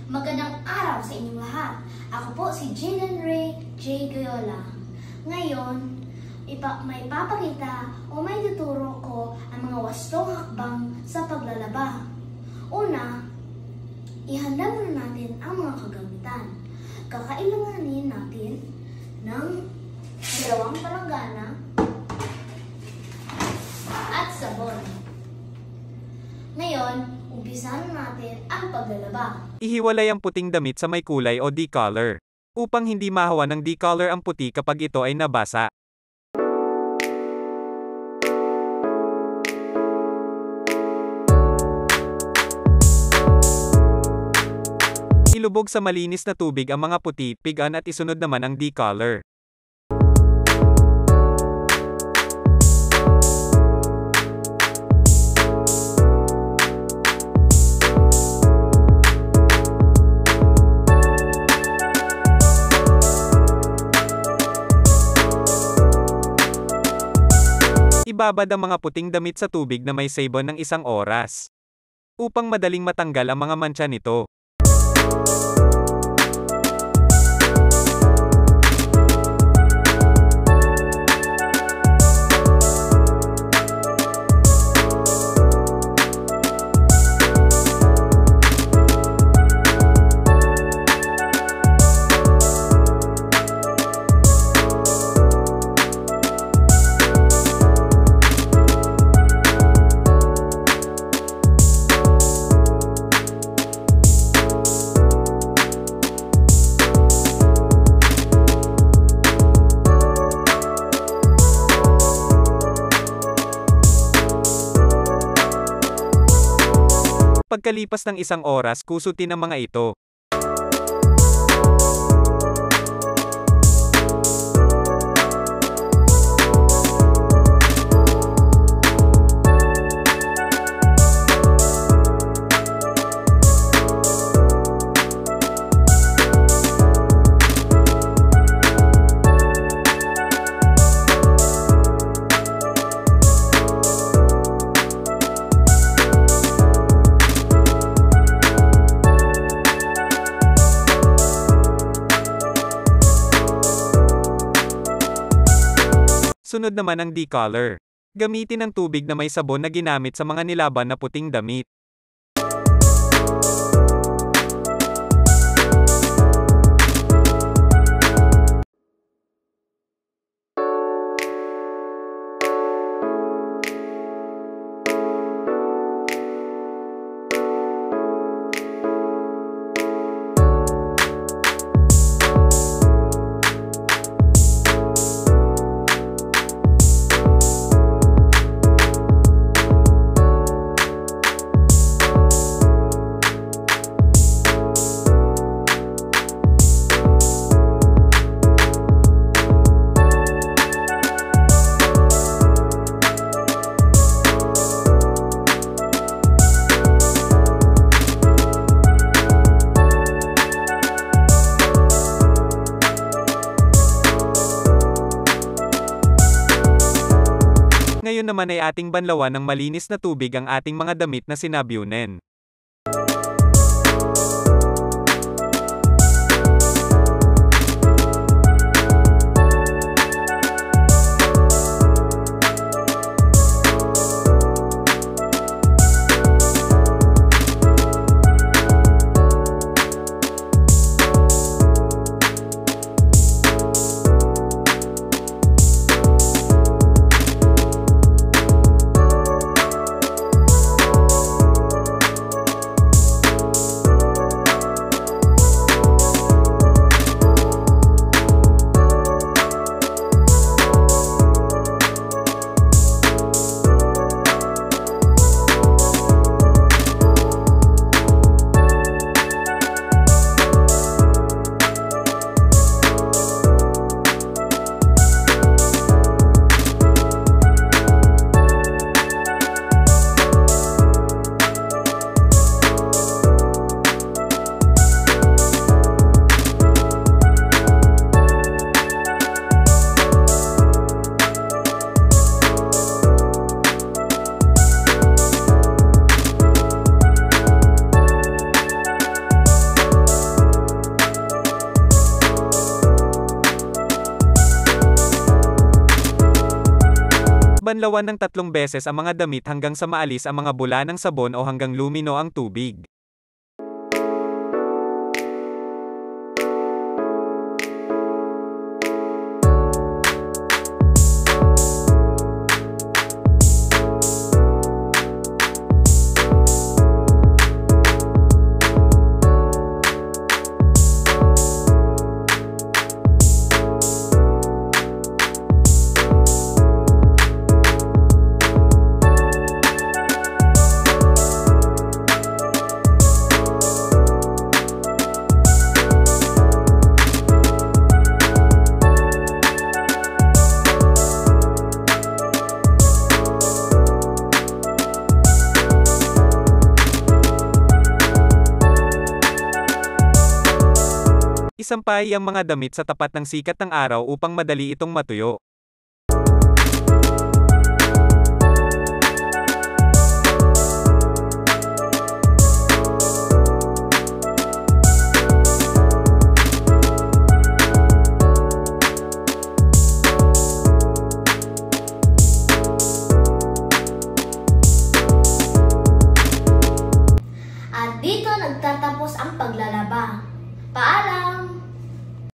Magandang araw sa inyong lahat. Ako po si Jalen Ray J. Gayola. Ngayon, may papakita o may tuturo ko ang mga wastong hakbang sa paglalaba. Una, ihanda muna natin ang mga kagamitan. Kakailanganin natin ng 2 palanggana at sabon. Ngayon, umpisahan natin ang paglalaba. Ihiwalay ang puting damit sa may kulay o decolor, upang hindi mahawa ng decolor ang puti kapag ito ay nabasa. Ilubog sa malinis na tubig ang mga puti, pigan at isunod naman ang decolor. Ibabad ang mga puting damit sa tubig na may sabon ng 1 oras, upang madaling matanggal ang mga mantsa nito. Pagkalipas ng 1 oras, kusutin ang mga ito. Sunod naman ang decolor. Gamitin ang tubig na may sabon na ginamit sa mga nilaban na puting damit. Ngayon naman ay ating banlawan ng malinis na tubig ang ating mga damit na sinabyunen. Banlawan ng 3 beses ang mga damit hanggang sa maalis ang mga bula ng sabon o hanggang lumino ang tubig. Isampay ang mga damit sa tapat ng sikat ng araw upang madali itong matuyo. At dito nagtatapos ang paglalaba. Paalam!